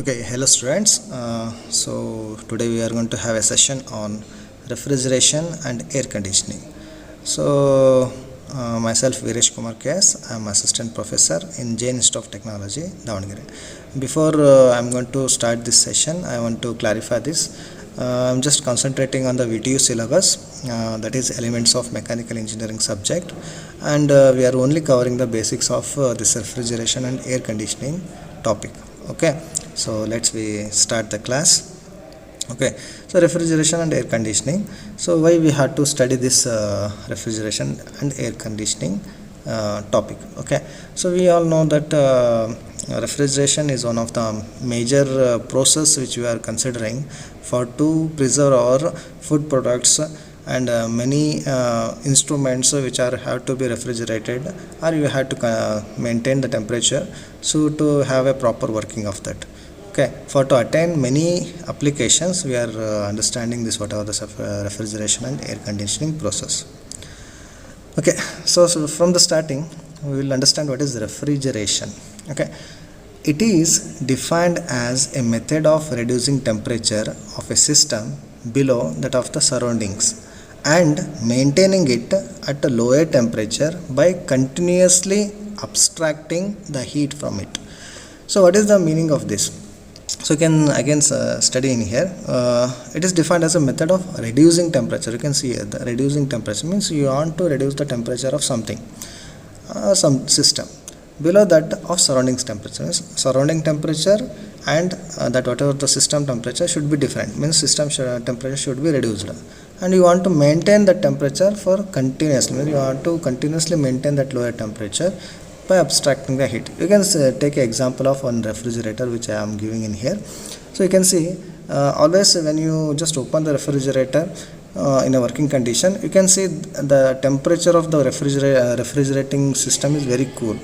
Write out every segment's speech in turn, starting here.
Okay, hello students. So today we are going to have a session on refrigeration and air conditioning. So myself Veeresh Kumar KS, I am assistant professor in Jain Institute of Technology, Davangere. Before I'm going to start this session, I want to clarify this. I'm just concentrating on the VTU syllabus, that is elements of mechanical engineering subject, and we are only covering the basics of this refrigeration and air conditioning topic. Okay, so let's start the class. Okay, so refrigeration and air conditioning. So why we had to study this refrigeration and air conditioning topic? Okay, so we all know that refrigeration is one of the major process which we are considering for to preserve our food products and many instruments which are have to be refrigerated, or you have to maintain the temperature so to have a proper working of that. Okay, for to attain many applications we are understanding this whatever the refrigeration and air conditioning process. Okay, so from the starting we will understand what is refrigeration. Okay, it is defined as a method of reducing temperature of a system below that of the surroundings and maintaining it at a lower temperature by continuously abstracting the heat from it. So what is the meaning of this? So you can again study in here. It is defined as a method of reducing temperature. You can see here the reducing temperature means you want to reduce the temperature of something, some system below that of surroundings temperature. Means surrounding temperature and that whatever the system temperature should be different, means system temperature should be reduced, and you want to maintain the temperature for continuously, means you want to continuously maintain that lower temperature by abstracting the heat. You can take an example of one refrigerator which I am giving in here. So you can see always when you just open the refrigerator in a working condition, you can see the temperature of the refrigerating system is very cool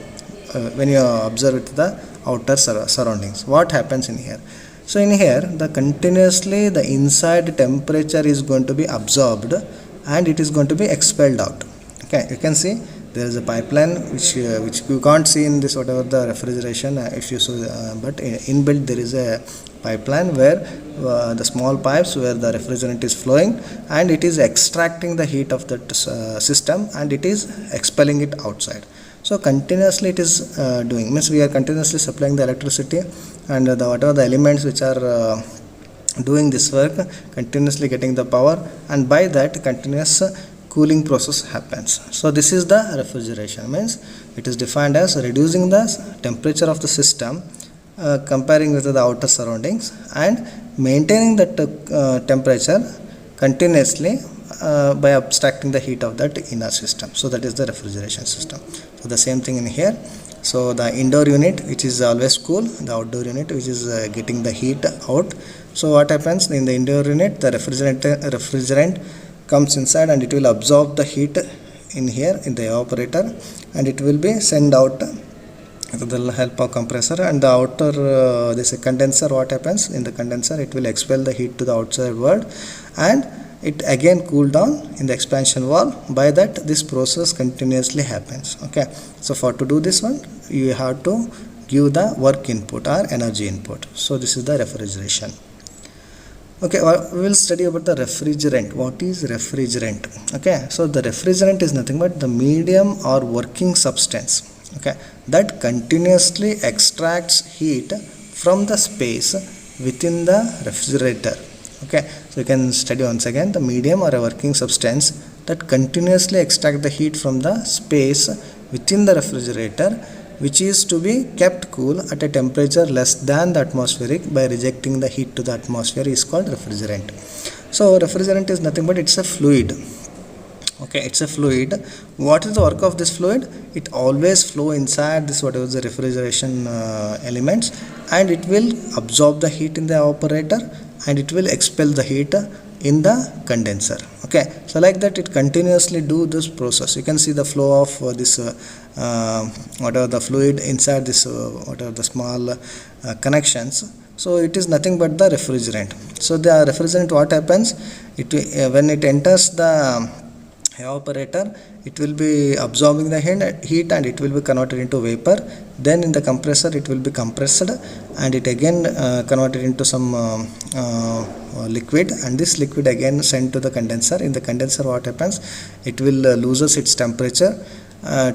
when you observe it the outer surroundings. What happens in here? So in here the continuously the inside temperature is going to be absorbed and it is going to be expelled out. Okay, you can see there is a pipeline which you can't see in this whatever the refrigeration if you saw, but inbuilt there is a pipeline where the small pipes where the refrigerant is flowing and it is extracting the heat of that system and it is expelling it outside. So continuously it is doing, means we are continuously supplying the electricity and the whatever the elements which are doing this work continuously getting the power, and by that continuous cooling process happens. So this is the refrigeration, means it is defined as reducing the temperature of the system comparing with the outer surroundings and maintaining that temperature continuously by abstracting the heat of that inner system. So that is the refrigeration system. So the same thing in here. So the indoor unit which is always cool, the outdoor unit which is getting the heat out. So what happens in the indoor unit, the refrigerant comes inside and it will absorb the heat in here in the evaporator and it will be sent out with the help of compressor, and the outer this condenser, what happens in the condenser, it will expel the heat to the outside world and it again cool down in the expansion valve. By that this process continuously happens. Okay, so for to do this one you have to give the work input or energy input. So this is the refrigeration. Okay, we will study about the refrigerant. What is refrigerant? Okay, so the refrigerant is nothing but the medium or working substance, okay, that continuously extracts heat from the space within the refrigerator. Okay, so you can study once again the medium or a working substance that continuously extract the heat from the space within the refrigerator, which is to be kept cool at a temperature less than the atmospheric by rejecting the heat to the atmosphere is called refrigerant. So refrigerant is nothing but it's a fluid. Okay, it's a fluid. What is the work of this fluid? It always flow inside this whatever the refrigeration elements and it will absorb the heat in the evaporator and it will expel the heat in the condenser. Okay, so like that it continuously do this process. You can see the flow of this whatever the fluid inside this whatever the small connections. So it is nothing but the refrigerant. So the refrigerant, what happens, it when it enters the evaporator, it will be absorbing the heat and it will be converted into vapor. then in the compressor it will be compressed and it again converted into some liquid, and this liquid again sent to the condenser. In the condenser what happens, it will loses its temperature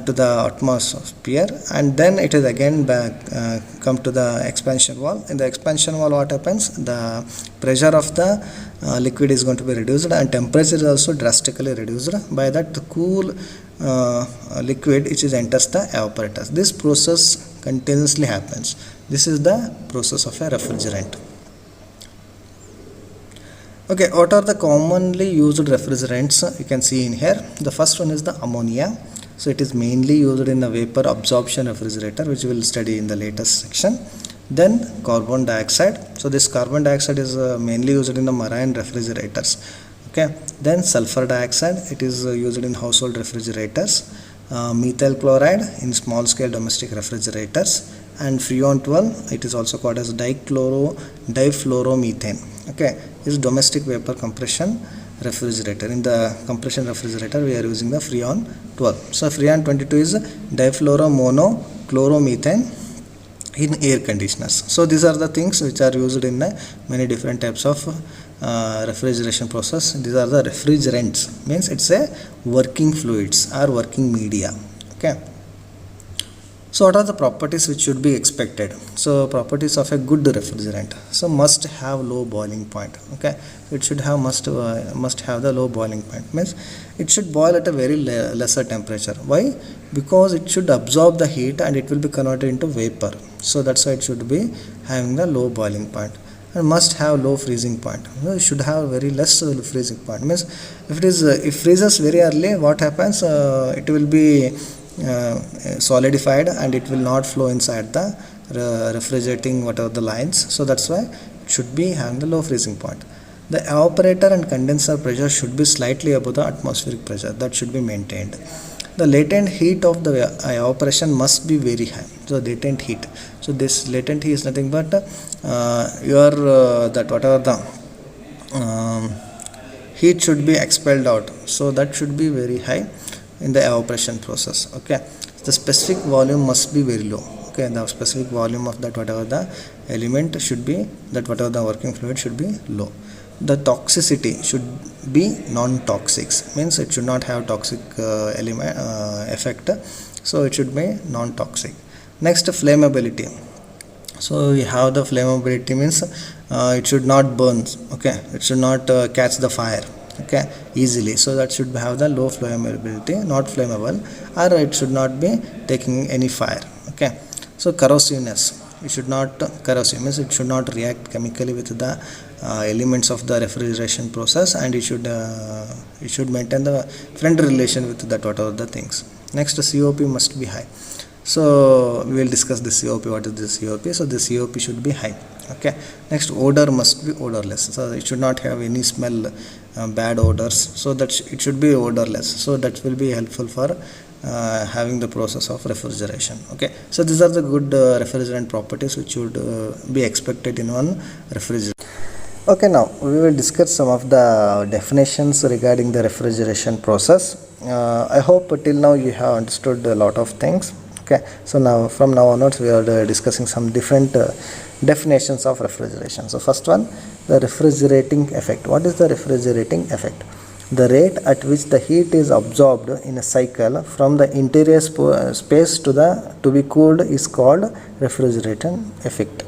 to the atmosphere, and then it is again back come to the expansion valve. In the expansion valve what happens, the pressure of the liquid is going to be reduced and temperature is also drastically reduced. By that the cool liquid which is enters the evaporator. This process continuously happens. This is the process of a refrigerant. Okay, what are the commonly used refrigerants you can see in here? The first one is the ammonia. So it is mainly used in the vapor absorption refrigerator, which we will study in the latest section. Then carbon dioxide. So this carbon dioxide is mainly used in the marine refrigerators. Okay. Then sulfur dioxide, it is used in household refrigerators. Methyl chloride in small scale domestic refrigerators, and freon 12, it is also called as difluoromethane. Okay, is domestic vapor compression refrigerator. In the compression refrigerator we are using the freon 12. So freon 22 is difluoromonochloromethane in air conditioners. So these are the things which are used in many different types of refrigeration process. These are the refrigerants, means it's a working fluids or working media. Okay. So what are the properties which should be expected? So properties of a good refrigerant. So must have low boiling point. Okay, it should have must have the low boiling point, means it should boil at a very lesser temperature. Why? Because it should absorb the heat and it will be converted into vapor. So that's why it should be having the low boiling point. And must have low freezing point. It should have very less freezing point. Means if it is if freezes very early, what happens? It will be solidified and it will not flow inside the refrigerating whatever the lines. So that's why it should be having the low freezing point. The evaporator and condenser pressure should be slightly above the atmospheric pressure. That should be maintained. The latent heat of the evaporation must be very high. So latent heat. So this latent heat is nothing but that whatever the heat should be expelled out. So that should be very high in the evaporation process. Okay, the specific volume must be very low. Okay, the specific volume of that whatever the element should be, that whatever the working fluid should be low. The toxicity should be non-toxic, means it should not have toxic element effect. So it should be non-toxic. Next, flammability. So we have the flammability, means it should not burn. Okay, it should not catch the fire. Okay, easily. So that should have the low flammability, not flammable, or it should not be taking any fire. Okay, so corrosiveness, it should not corrosive, means it should not react chemically with the elements of the refrigeration process, and it should maintain the friend relation with that whatever the things. Next, COP must be high. So we will discuss the COP. What is the COP? So the COP should be high. Okay. Next, odor must be odorless. So it should not have any smell, bad odors. So that it should be odorless. So that will be helpful for having the process of refrigeration. Okay. So these are the good refrigerant properties which should be expected in one refrigerator. Okay, now we will discuss some of the definitions regarding the refrigeration process. I hope till now you have understood a lot of things. Okay, so now from now onwards we are discussing some different definitions of refrigeration. So first one, the refrigerating effect. What is the refrigerating effect? The rate at which the heat is absorbed in a cycle from the interior space to be cooled is called refrigerating effect.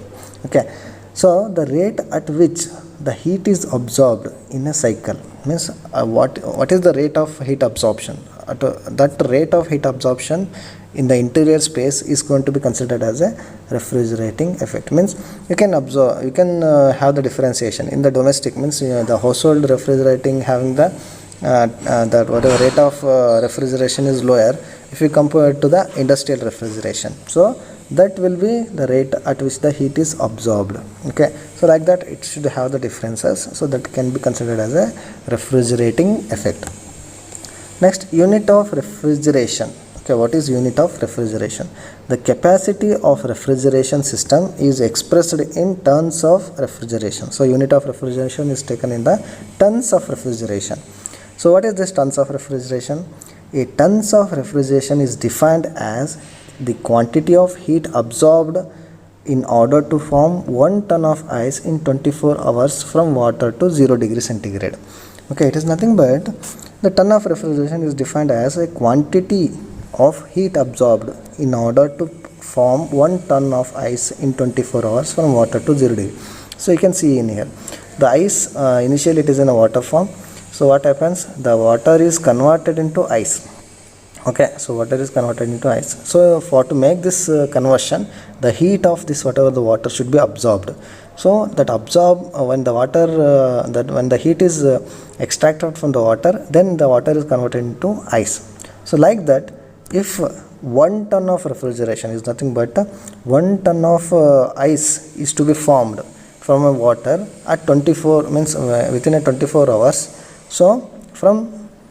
Okay, so the rate at which the heat is absorbed in a cycle means what is the rate of heat absorption? That rate of heat absorption in the interior space is going to be considered as a refrigerating effect. Means you can absorb, you can have the differentiation in the domestic, means the household refrigerating having the that whatever rate of refrigeration is lower if you compare it to the industrial refrigeration. So that will be the rate at which the heat is absorbed. Okay, so like that it should have the differences, so that can be considered as a refrigerating effect. Next, unit of refrigeration. Okay, what is unit of refrigeration? The capacity of refrigeration system is expressed in tons of refrigeration. So unit of refrigeration is taken in the tons of refrigeration. So what is this tons of refrigeration? A tons of refrigeration is defined as the quantity of heat absorbed in order to form 1 ton of ice in 24 hours from water to 0 degree centigrade. Okay, it is nothing but the ton of refrigeration is defined as a quantity of heat absorbed in order to form 1 ton of ice in 24 hours from water to 0 degree. So you can see in here the ice initially it is in a water form. So what happens, the water is converted into ice. Okay, so water is converted into ice. So for to make this conversion, the heat of this whatever the water should be absorbed. So that when the water when the heat is extracted from the water, then the water is converted into ice. So like that, if 1 ton of refrigeration is nothing but 1 ton of ice is to be formed from a water at 24 means within a 24 hours. So from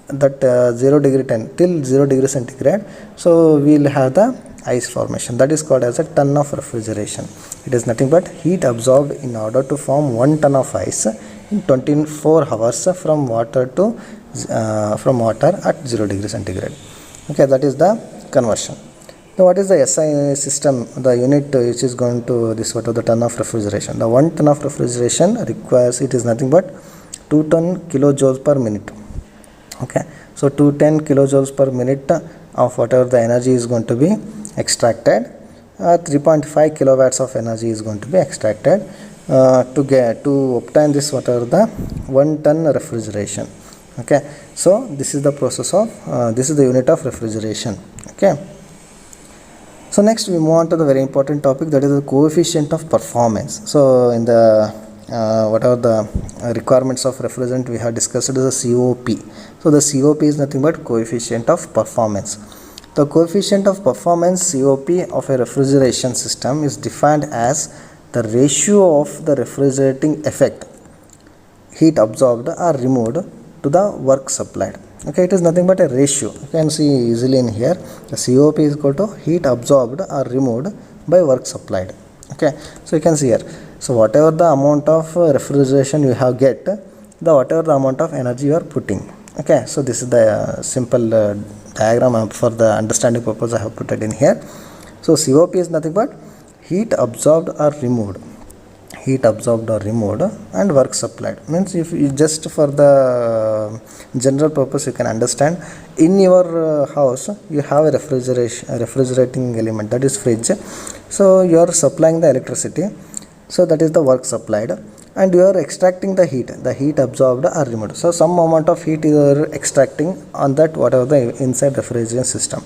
that 0 degree till 0 degree centigrade, so we will have the ice formation. That is called as a ton of refrigeration. It is nothing but heat absorbed in order to form 1 ton of ice in 24 hours from water at 0 degree centigrade. Okay, that is the conversion. Now what is the SI system, the unit which is going to this what of the ton of refrigeration? The 1 ton of refrigeration requires, it is nothing but 210 kilojoules per minute. Okay, so 210 kilojoules per minute of whatever the energy is going to be extracted, 3.5 kilowatts of energy is going to be extracted to obtain this whatever the 1 ton refrigeration. Okay, so this is the process of this is the unit of refrigeration. Okay, so next we move on to the very important topic, that is the coefficient of performance. So in the whatever the requirements of refrigerant we have discussed is the COP. So the COP is nothing but coefficient of performance. The coefficient of performance COP of a refrigeration system is defined as the ratio of the refrigerating effect, heat absorbed or removed, to the work supplied. Okay, it is nothing but a ratio. You can see easily in here, the COP is equal to heat absorbed or removed by work supplied. Okay, so you can see here, so whatever the amount of refrigeration you have get, whatever the amount of energy you are putting. Okay, so this is the simple diagram for the understanding purpose I have put it in here. So COP is nothing but heat absorbed or removed, and work supplied. Means if you just for the general purpose you can understand, in your house you have a refrigerating element, that is fridge. So you are supplying the electricity, so that is the work supplied, and you are extracting the heat absorbed or removed. So some amount of heat you are extracting on that whatever the inside refrigeration system.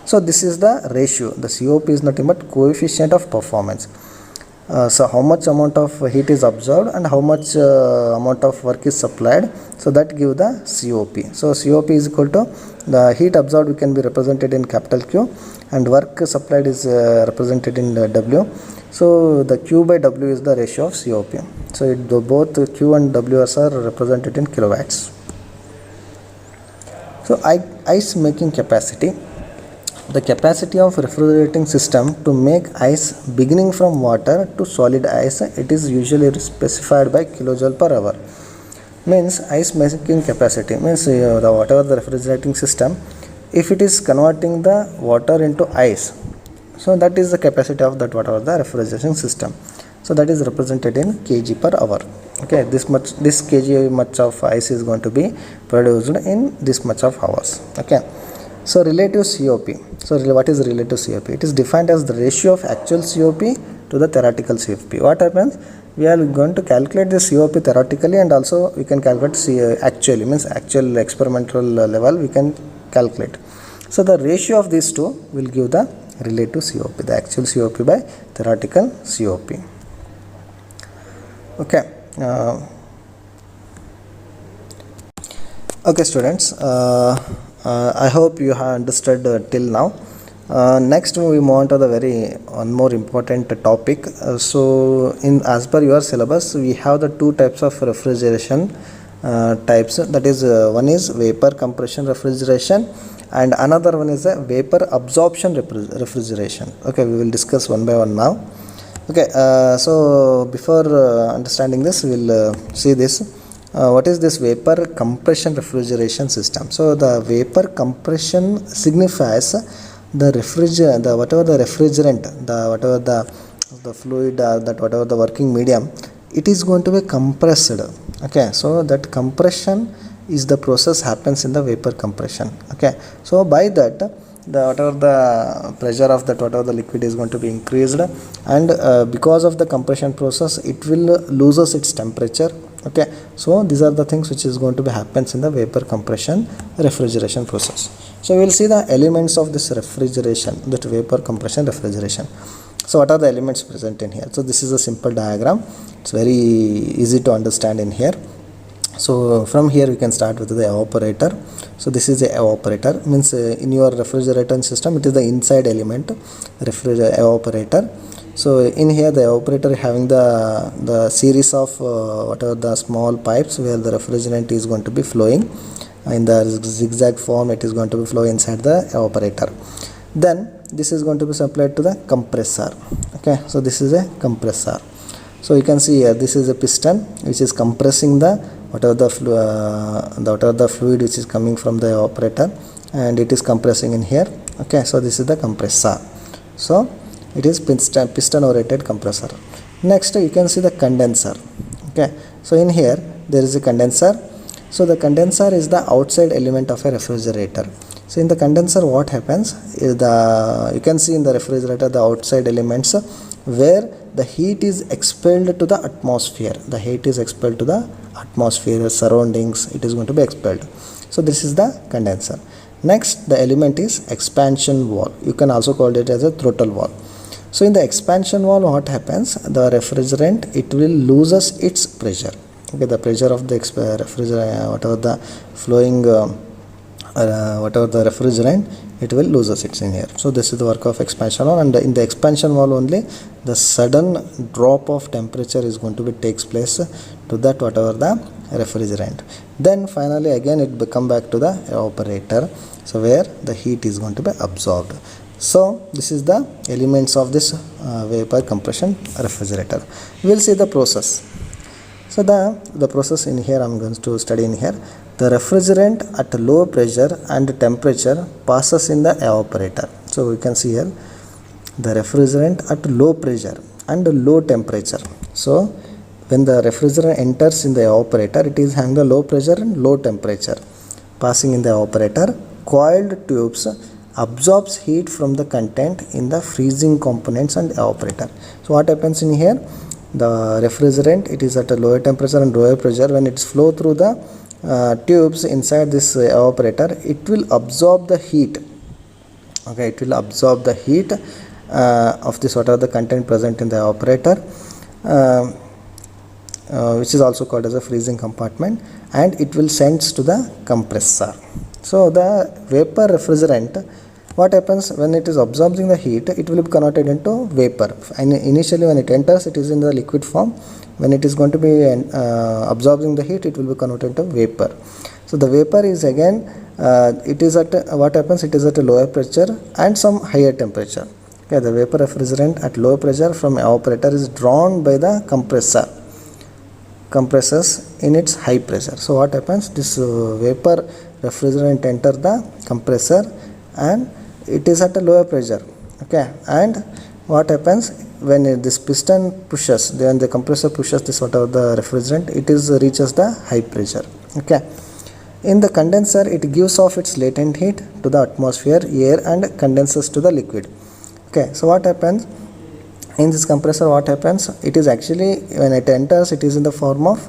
So this is the ratio. The COP is nothing but coefficient of performance. So how much amount of heat is absorbed and how much amount of work is supplied, so that give the COP. So COP is equal to the heat absorbed can be represented in capital Q, and work supplied is represented in W. So the Q by W is the ratio of COP. So both Q and W are represented in kilowatts. So ice making capacity. The capacity of refrigerating system to make ice beginning from water to solid ice, it is usually specified by kilojoule per hour. Means ice making capacity means whatever the refrigerating system, if it is converting the water into ice, so that is the capacity of that whatever the refrigeration system. So that is represented in kg per hour. Okay, this kg much of ice is going to be produced in this much of hours. Okay. So relative COP. So what is relative COP? It is defined as the ratio of actual COP to the theoretical COP. What happens? We are going to calculate the COP theoretically, and also we can calculate actually, means actual experimental level we can calculate. So the ratio of these two will give the relative COP, the actual COP by theoretical COP. Okay. Okay, students. I hope you have understood till now. Next we move on to the one more important topic. So as per your syllabus, we have the two types of refrigeration types. That is one is vapor compression refrigeration, and another one is a vapor absorption refrigeration. Okay, we will discuss one by one now. Okay, so before understanding this, we will see this. What is this vapor compression refrigeration system? So the vapor compression signifies the whatever the refrigerant, whatever the fluid, that whatever the working medium, it is going to be compressed. Okay, so that compression is the process happens in the vapor compression. Okay, so by that the whatever the pressure of that whatever the liquid is going to be increased, and because of the compression process it will loses its temperature. Okay, so these are the things which is going to be happens in the vapor compression refrigeration process. So we will see the elements of this refrigeration, that vapor compression refrigeration. So what are the elements present in here? So this is a simple diagram. It's very easy to understand in here. So from here we can start with the evaporator. So this is the evaporator, means in your refrigerator system it is the inside element, evaporator. So in here the evaporator having the series of whatever the small pipes where the refrigerant is going to be flowing in the zigzag form. It is going to be flow inside the evaporator. Then this is going to be supplied to the compressor. Okay, so this is a compressor. So you can see here this is a piston which is compressing the whatever the fluid which is coming from the evaporator, and it is compressing in here. Okay, so this is the compressor. So it is piston oriented compressor. Next you can see the condenser. Okay, so in here there is a condenser. So the condenser is the outside element of a refrigerator. So in the condenser what happens is you can see in the refrigerator the outside elements where the heat is expelled to the atmosphere. The heat is expelled to the atmosphere, surroundings, it is going to be expelled. So this is the condenser. Next the element is expansion valve. You can also call it as a throttle valve. So in the expansion valve what happens, the refrigerant it will loses its pressure. Okay, the pressure of the refrigerant, whatever the flowing whatever the refrigerant, it will loses it in here. So this is the work of expansion valve, and in the expansion valve only the sudden drop of temperature is going to be takes place to that whatever the refrigerant. Then finally again it will come back to the evaporator, so where the heat is going to be absorbed. So this is the elements of this vapor compression refrigerator. We will see the process. So the process in here I am going to study in here. The refrigerant at low pressure and temperature passes in the evaporator. So we can see here the refrigerant at low pressure and low temperature. So when the refrigerant enters in the evaporator, it is having the low pressure and low temperature. Passing in the evaporator, coiled tubes absorbs heat from the content in the freezing components and evaporator. So what happens in here? The refrigerant, it is at a lower temperature and lower pressure. When it's flow through the tubes inside this evaporator, it will absorb the heat. Okay, it will absorb the heat of this whatever the content present in the evaporator, which is also called as a freezing compartment, and it will sends to the compressor. So the vapor refrigerant, what happens when it is absorbing the heat, it will be converted into vapor. And initially when it enters, it is in the liquid form. When it is going to be absorbing the heat, it will be converted into vapor. So the vapor is again it is at what happens, it is at a lower pressure and some higher temperature. Okay, the vapor refrigerant at low pressure from evaporator is drawn by the compressors in its high pressure. So what happens, this vapor refrigerant enter the compressor and it is at a lower pressure. Okay, and what happens when this piston pushes, then the compressor pushes this whatever the refrigerant, it is reaches the high pressure. Okay, in the condenser it gives off its latent heat to the atmosphere, air, and condenses to the liquid. Okay, so what happens in this compressor, what happens, it is actually when it enters, it is in the form of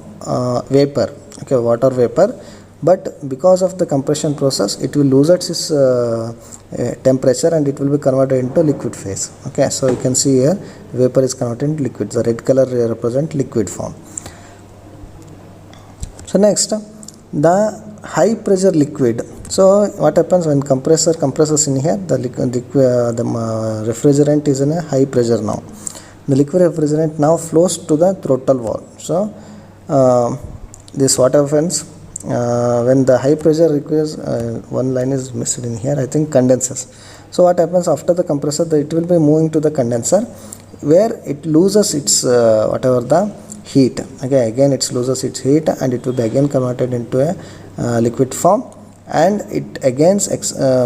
vapor. Okay, water vapor, but because of the compression process, it will lose its temperature and it will be converted into liquid phase. Okay, so you can see here vapor is converted into liquid. The red color represent liquid form. So next, the high pressure liquid. So what happens when compressors in here, the refrigerant is in a high pressure now. The liquid refrigerant now flows to the throttle valve. So this what happens when the high pressure requires, one line is missed in here, I think condenses. So what happens after the compressor, it will be moving to the condenser where it loses its whatever the heat. Okay, again it loses its heat and it will be again converted into a liquid form, and it again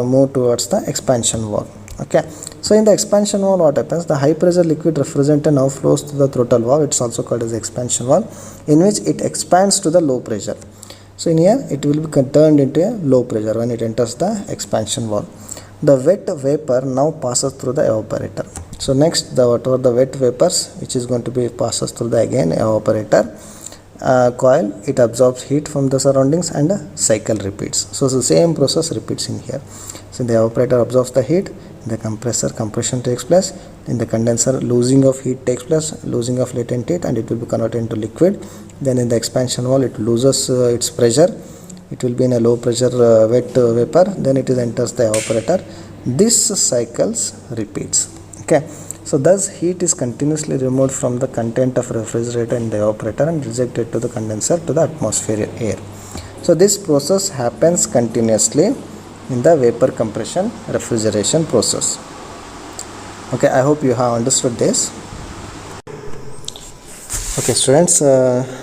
move towards the expansion valve. Okay, so in the expansion valve, what happens? The high pressure liquid refrigerant now flows through the throttle valve. It's also called as expansion valve, in which it expands to the low pressure. So in here it will be turned into a low pressure when it enters the expansion valve. The wet vapor now passes through the evaporator. So next, whatever the wet vapors which is going to be passes through the again evaporator coil, it absorbs heat from the surroundings and the cycle repeats. So the same process repeats in here. So the evaporator absorbs the heat, in the compressor compression takes place, in the condenser losing of heat takes place, losing of latent heat, and it will be converted into liquid. Then in the expansion valve it loses its pressure, it will be in a low pressure wet vapor, then it enters the evaporator. This cycles repeats. Okay, so thus heat is continuously removed from the content of refrigerator in the evaporator and rejected to the condenser to the atmosphere air. So this process happens continuously in the vapor compression refrigeration process. Okay, I hope you have understood this. Okay students,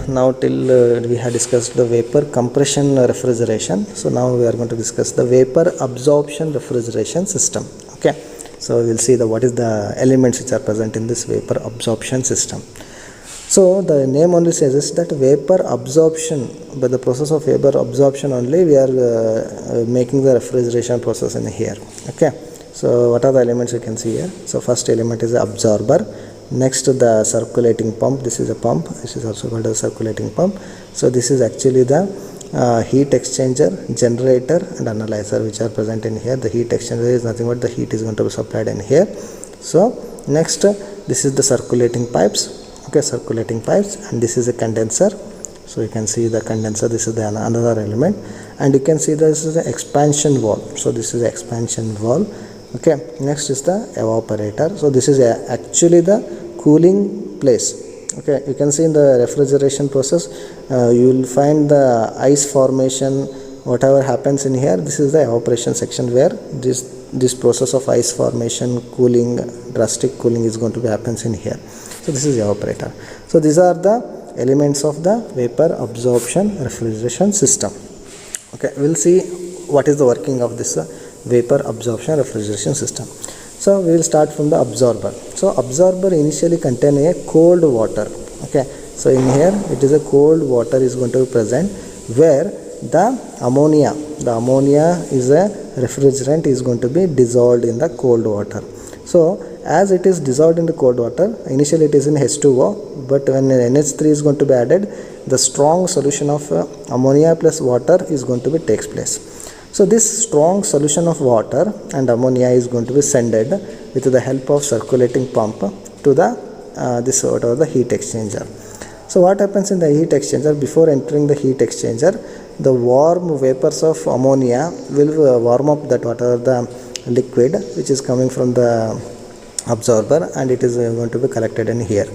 now till we have discussed the vapor compression refrigeration. So now we are going to discuss the vapor absorption refrigeration system. Okay, so we will see what is the elements which are present in this vapor absorption system. So the name only says that vapor absorption, by the process of vapor absorption only we are making the refrigeration process in here. Okay, so what are the elements you can see here? So first element is the absorber. Next, the circulating pump. This is a pump. This is also called a circulating pump. So this is actually the heat exchanger, generator and analyzer which are present in here. The heat exchanger is nothing but the heat is going to be supplied in here. So next, this is the circulating pipes. Okay, circulating pipes, and this is a condenser. So you can see the condenser. This is the another element, and you can see this is the expansion valve. So this is the expansion valve. Okay, next is the evaporator. So this is actually the cooling place. Okay, you can see in the refrigeration process you will find the ice formation, whatever happens in here. This is the evaporation section where this process of ice formation, cooling, drastic cooling is going to be happens in here. So this is the evaporator. So these are the elements of the vapor absorption refrigeration system. Okay, we'll see what is the working of this vapor absorption refrigeration system. So we will start from the absorber. So absorber initially contain a cold water. Okay, so in here it is a cold water is going to be present, where the ammonia is a refrigerant is going to be dissolved in the cold water. So as it is dissolved in the cold water, initially it is in H2O, but when NH3 is going to be added, the strong solution of ammonia plus water is going to be takes place. So this strong solution of water and ammonia is going to be sent with the help of circulating pump to the the heat exchanger. So what happens in the heat exchanger? Before entering the heat exchanger, the warm vapors of ammonia will warm up that whatever the liquid which is coming from the absorber, and it is going to be collected in here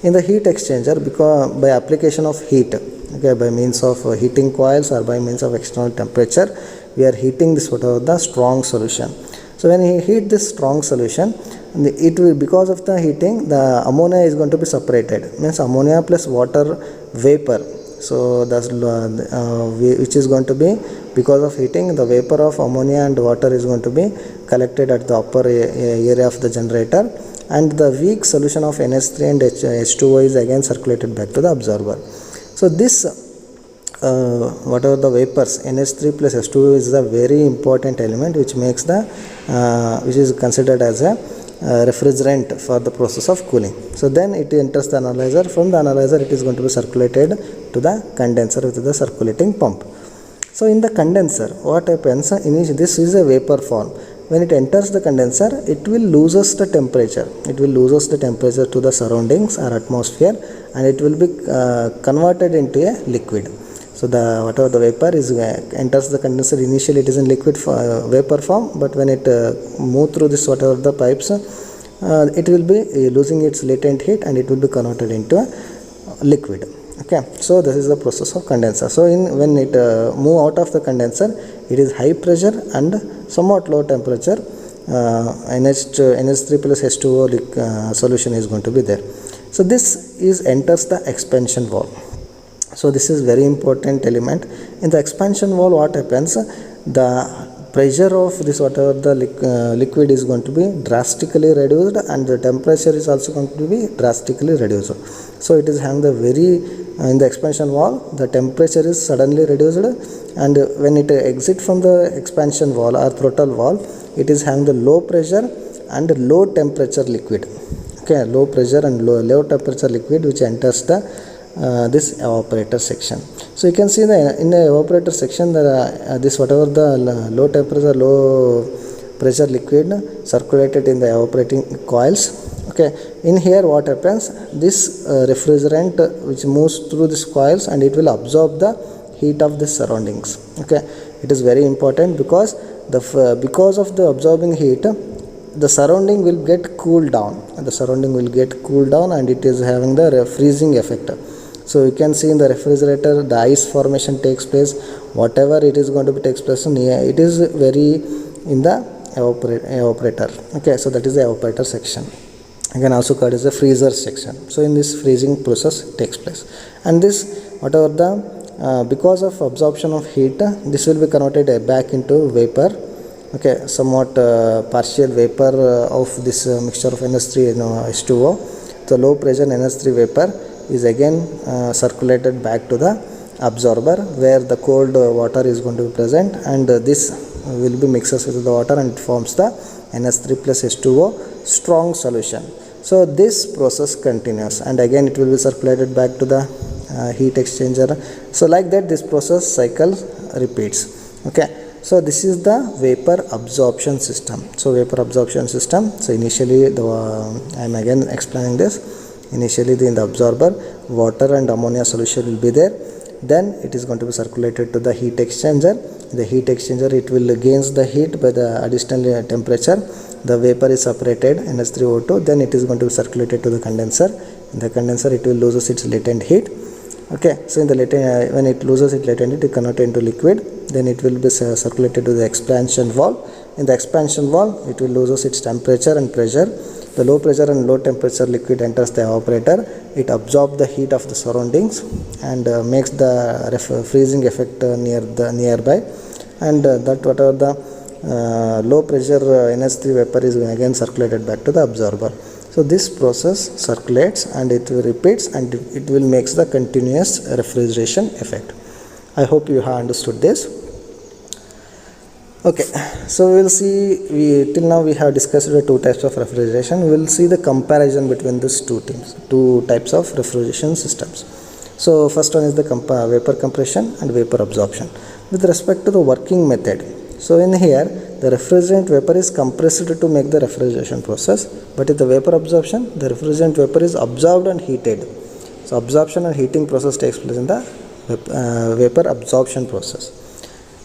in the heat exchanger, because by application of heat, okay, by means of heating coils or by means of external temperature, we are heating this whatever the strong solution. So when you heat this strong solution, it will, because of the heating, the ammonia is going to be separated, means ammonia plus water vapor. So that's which is going to be, because of heating, the vapor of ammonia and water is going to be collected at the upper area of the generator, and the weak solution of NH3 and H2O is again circulated back to the absorber. So this whatever the vapors, NH3 plus H2O is a very important element which makes the which is considered as a refrigerant for the process of cooling. So then it enters the analyzer. From the analyzer it is going to be circulated to the condenser with the circulating pump. So in the condenser, what happens? This is a vapor form. When it enters the condenser, it will loses the temperature. It will loses the temperature to the surroundings or atmosphere, and it will be converted into a liquid. So the whatever the vapor is enters the condenser, initially it is in liquid vapor form, but when it move through this whatever the pipes, it will be losing its latent heat and it will be converted into a liquid. Okay, so this is the process of condenser. So when it move out of the condenser, it is high pressure and somewhat low temperature. NH3 plus H2O solution is going to be there. So this is enters the expansion valve. So this is very important element. In the expansion valve, what happens? The pressure of this whatever the liquid is going to be drastically reduced, and the temperature is also going to be drastically reduced. So it is having the very in the expansion valve, the temperature is suddenly reduced, and when it exit from the expansion valve or throttle valve, it is having the low pressure and low temperature liquid. Okay, low pressure and low temperature liquid which enters the this evaporator section. So you can see in the evaporator section that this whatever the low temperature low pressure liquid circulated in the evaporating coils. Okay, in here what happens, this refrigerant which moves through these coils and it will absorb the heat of the surroundings. Okay, it is very important because because of the absorbing heat, the surrounding will get cooled down, and it is having the freezing effect. So you can see in the refrigerator the ice formation takes place, whatever it is going to be takes place it is very in the evaporator. Okay, so that is the evaporator section, again also called as the freezer section. So in this freezing process takes place, and this whatever the because of absorption of heat, this will be converted back into vapor. Okay, somewhat partial vapor of this mixture of NH3 and H2O. The low pressure NH3 vapor is again circulated back to the absorber, where the cold water is going to be present, and this will be mixes with the water and it forms the NH3 plus H2O strong solution. So this process continues, and again it will be circulated back to the heat exchanger. So like that this process cycle repeats. Okay, so this is the vapor absorption system. So vapor absorption system, so initially I am again explaining this. Initially in the absorber, water and ammonia solution will be there, then it is going to be circulated to the heat exchanger. The heat exchanger, it will gains the heat by the additional temperature. The vapor is separated, NH3O2, then it is going to be circulated to the condenser. In the condenser it will loses its latent heat. Okay, so in the latent when it loses its latent heat, it converted into liquid, then it will be circulated to the expansion valve. In the expansion valve, it will loses its temperature and pressure. The low pressure and low temperature liquid enters the evaporator. It absorbs the heat of the surroundings and makes the freezing effect nearby, and that whatever the low pressure NH3 vapor is again circulated back to the absorber. So this process circulates and it repeats, and it will makes the continuous refrigeration effect. I hope you have understood this. Okay, so we will see, till now we have discussed the two types of refrigeration. We will see the comparison between these two types of refrigeration systems. So first one is the vapor compression and vapor absorption. With respect to the working method, so in here the refrigerant vapor is compressed to make the refrigeration process, but in the vapor absorption, the refrigerant vapor is absorbed and heated. So absorption and heating process takes place in the vapor absorption process.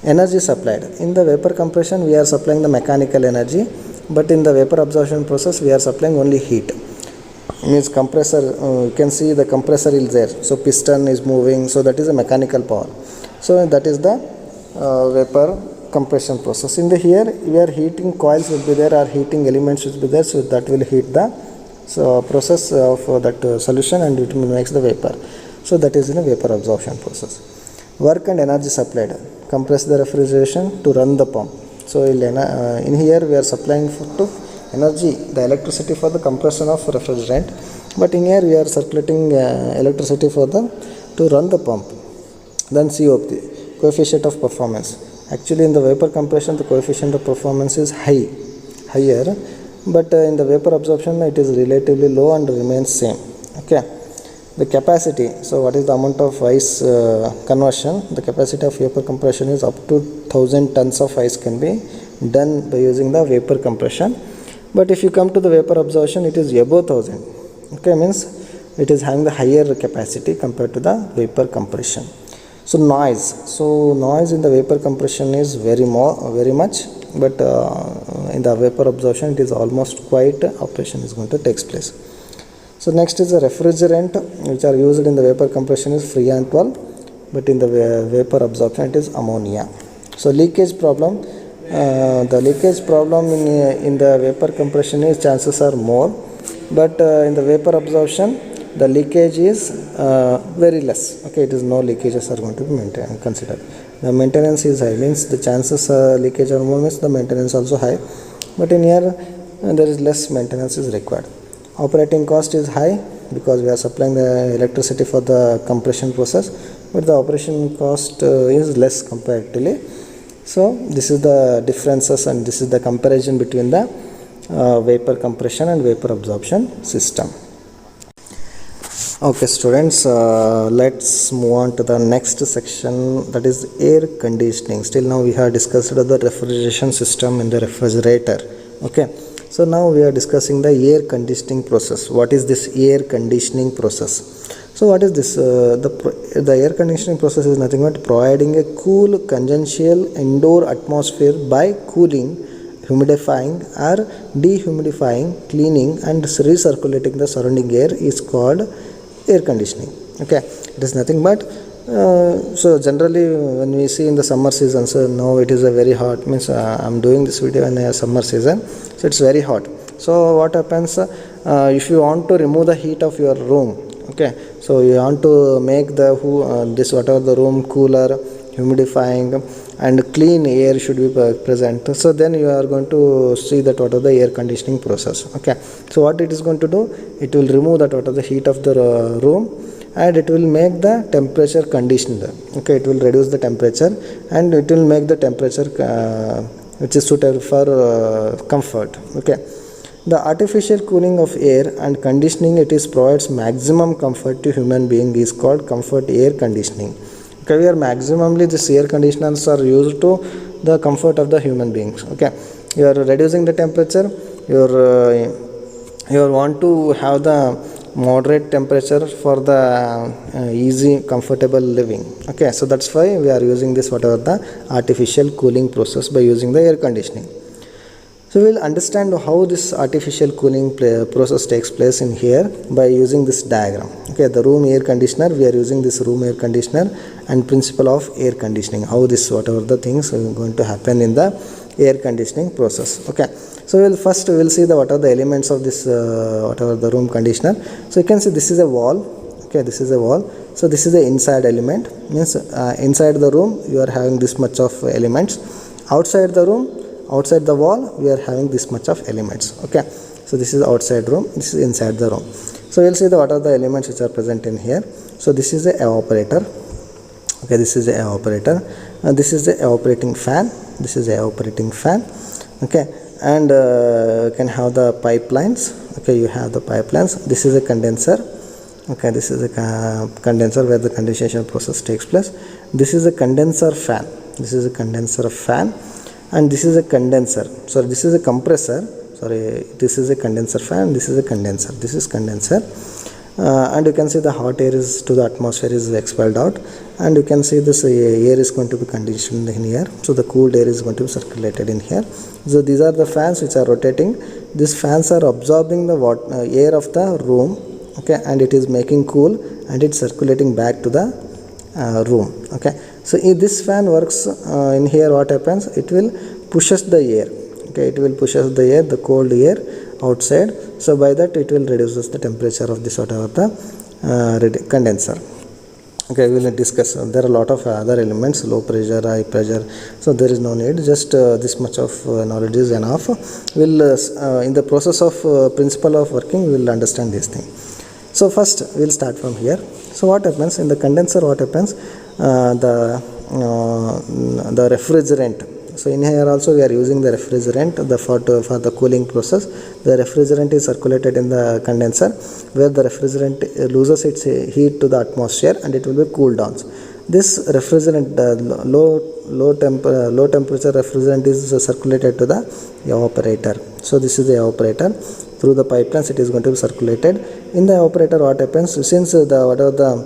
Energy supplied. In the vapor compression, we are supplying the mechanical energy, but in the vapor absorption process, we are supplying only heat. Means compressor, you can see the compressor is there. So piston is moving, so that is a mechanical power. So that is the vapor compression process. In the here, we are heating coils will be there, or heating elements will be there, so that will heat the process of that solution, and it makes the vapor. So that is in a vapor absorption process. Work and energy supplied. Compress the refrigeration to run the pump. So in here we are supplying to energy, the electricity for the compression of refrigerant, but in here we are circulating electricity for to run the pump. Then COP, coefficient of performance. Actually in the vapor compression the coefficient of performance is higher, but in the vapor absorption it is relatively low and remains same. Okay. The capacity, so what is the amount of ice conversion? The capacity of vapor compression is up to 1000 tons of ice can be done by using the vapor compression. But if you come to the vapor absorption, it is above 1000. Okay, means it is having the higher capacity compared to the vapor compression. So noise in the vapor compression is very much, but in the vapor absorption it is almost quiet. Operation is going to take place. So next is the refrigerant which are used in the vapor compression is freon 12, but in the vapor absorption it is ammonia. So leakage problem, the leakage problem in the vapor compression is chances are more, but in the vapor absorption the leakage is very less. Okay, it is no leakages are going to be maintained, considered. The maintenance is high, means the chances leakage are more, means the maintenance also high, but in here there is less maintenance is required. Operating cost is high because we are supplying the electricity for the compression process, but the operation cost is less comparatively. So this is the differences, and this is the comparison between the vapor compression and vapor absorption system. Okay students, let's move on to the next section, that is air conditioning. Still now we have discussed the refrigeration system in the refrigerator. Okay, so now we are discussing the air conditioning process. What is this air conditioning process? So what is this? The air conditioning process is nothing but providing a cool congenial indoor atmosphere by cooling, humidifying or dehumidifying, cleaning and recirculating the surrounding air is called air conditioning. Okay, it is nothing but so generally when we see in the summer season, so now it is a very hot, means I am doing this video in a summer season, so it's very hot. So what happens, if you want to remove the heat of your room, okay, so you want to make the this whatever the room cooler, humidifying and clean air should be present, so then you are going to see that what are the air conditioning process. Okay, so what it is going to do, it will remove that what are the heat of the room, and it will make the temperature conditioned. Okay, it will reduce the temperature and it will make the temperature which is suitable for comfort. Okay, the artificial cooling of air and conditioning it is provides maximum comfort to human being is called comfort air conditioning. Okay, where maximally these air conditioners are used to the comfort of the human beings. Okay, you are reducing the temperature, you want to have the moderate temperature for the easy comfortable living. Okay, so that's why we are using this whatever the artificial cooling process by using the air conditioning. So we will understand how this artificial cooling process takes place in here by using this diagram. Okay, the room air conditioner, we are using this room air conditioner and principle of air conditioning, how this whatever the things are going to happen in the air conditioning process. Okay, so we will see the what are the elements of this whatever the room conditioner. So you can see this is a wall. Okay, this is a wall. So this is the inside element, means inside the room you are having this much of elements. Outside the room, outside the wall we are having this much of elements. Okay, so this is outside room, this is inside the room. So we'll see the what are the elements which are present in here. So this is the evaporator. Okay, this is the evaporator. This is the evaporating fan. This is the evaporating fan. Okay, and you can have the pipelines. Okay, you have the pipelines. This is a condenser. Okay, this is a condenser where the condensation process takes place. This is a condenser fan. This is a condenser fan. And this is a condenser. Sorry, this is a compressor. Sorry, this is a condenser fan. This is a condenser. This is condenser. And you can see the hot air is to the atmosphere is expelled out, and you can see this air is going to be conditioned in here. So the cooled air is going to be circulated in here. So these are the fans which are rotating. These fans are absorbing the air of the room. Okay, and it is making cool and it's circulating back to the room. Okay, so if this fan works in here, what happens, it will pushes the air. Okay, it will pushes the air, the cold air outside. So by that it will reduces the temperature of this whatever the condenser. Okay, we will discuss. There are a lot of other elements, low pressure, high pressure. So there is no need. Just this much of knowledge is enough. We'll in the process of principle of working, we will understand this thing. So first we'll start from here. So what happens in the condenser? What happens? The refrigerant. So in here also we are using the refrigerant for the cooling process. The refrigerant is circulated in the condenser, where the refrigerant loses its heat to the atmosphere and it will be cooled down. This refrigerant, low temperature refrigerant is circulated to the evaporator. So this is the evaporator. Through the pipelines it is going to be circulated. In the evaporator what happens, since whatever the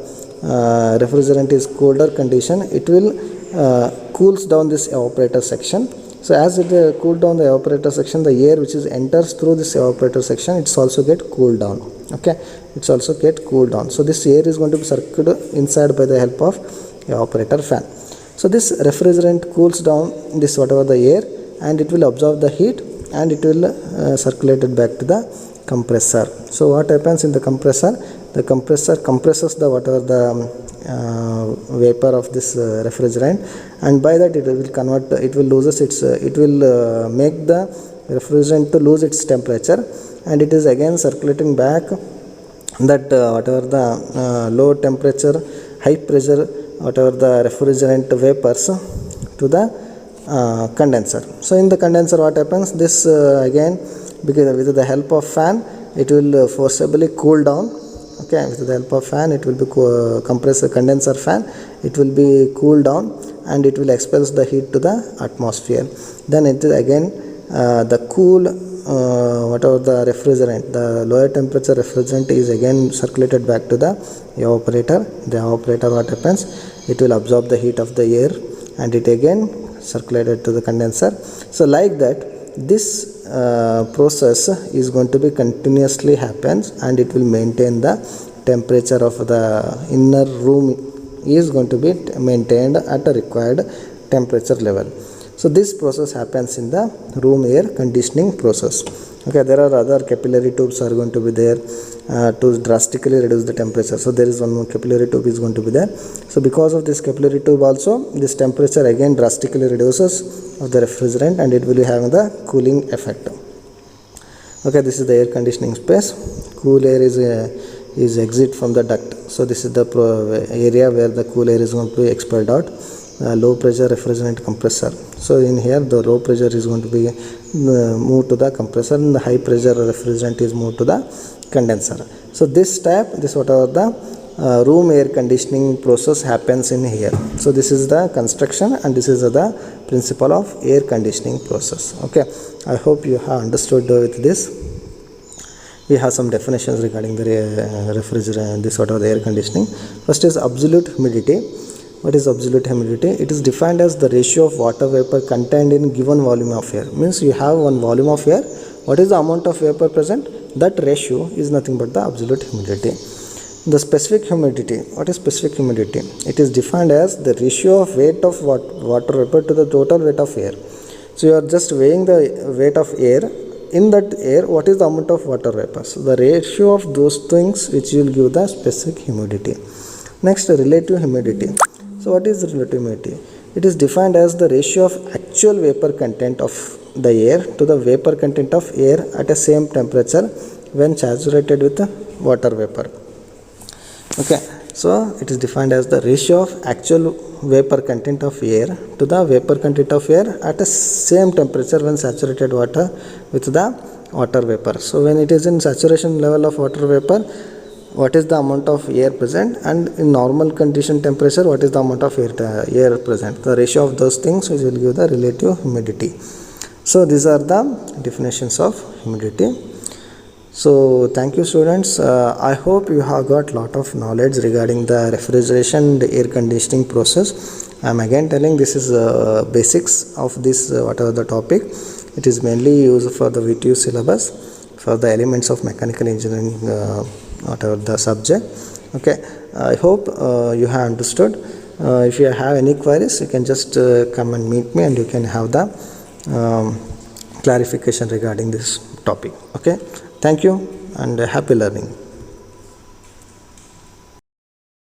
refrigerant is colder condition, it will cools down this evaporator section. So as it cools down the evaporator section, the air which is enters through this evaporator section, it's also get cooled down. Okay, it's also get cooled down. So this air is going to be circulated inside by the help of evaporator fan. So this refrigerant cools down this whatever the air, and it will absorb the heat and it will circulate it back to the compressor. So what happens in the compressor? the compressor compresses the whatever the vapor of this refrigerant, and by that it will convert, it will loses its it will make the refrigerant to lose its temperature, and it is again circulating back that whatever the low temperature high pressure whatever the refrigerant vapors to the condenser. So in the condenser what happens, this again, because with the help of fan it will forcibly cool down. Okay, with the help of fan it will be compressor condenser fan, it will be cooled down and it will expels the heat to the atmosphere. Then it is again the cool whatever the refrigerant, the lower temperature refrigerant is again circulated back to the evaporator. The evaporator what happens, it will absorb the heat of the air and it again circulated to the condenser. So like that this process is going to be continuously happens, and it will maintain the temperature of the inner room is going to be maintained at a required temperature level. So this process happens in the room air conditioning process. Okay, there are other capillary tubes are going to be there to drastically reduce the temperature. So there is one more capillary tube is going to be there. So because of this capillary tube also, this temperature again drastically reduces of the refrigerant and it will be having the cooling effect. Okay, this is the air conditioning space. Cool air is exit from the duct. So this is the area where the cool air is going to be expelled out. Low pressure refrigerant compressor. So in here the low pressure is going to be moved to the compressor, and the high pressure refrigerant is moved to the condenser. So this type, this whatever the room air conditioning process happens in here. So this is the construction and this is the principle of air conditioning process. Okay, I hope you have understood with this. We have some definitions regarding the refrigerant, this sort of the air conditioning. First is absolute humidity. What is absolute humidity? It is defined as the ratio of water vapor contained in given volume of air. Means you have one volume of air. What is the amount of vapor present? That ratio is nothing but the absolute humidity. The specific humidity. What is specific humidity? It is defined as the ratio of weight of water vapor to the total weight of air. So you are just weighing the weight of air. In that air, what is the amount of water vapor? So the ratio of those things which will give the specific humidity. Next, relative humidity. So what is relative humidity? It is defined as the ratio of actual vapor content of the air to the vapor content of air at a same temperature when saturated with water vapor. Okay, so it is defined as the ratio of actual vapor content of air to the vapor content of air at a same temperature when saturated water with the water vapor. So when it is in saturation level of water vapor, what is the amount of air present, and in normal condition temperature what is the amount of air present. The ratio of those things which will give the relative humidity. So these are the definitions of humidity. So thank you students. I hope you have got lot of knowledge regarding the refrigeration and air conditioning process. I am again telling this is basics of this whatever the topic. It is mainly used for the VTU syllabus for the elements of mechanical engineering whatever the subject. Okay, I hope you have understood. If you have any queries, you can just come and meet me and you can have the clarification regarding this topic. Okay, thank you and happy learning.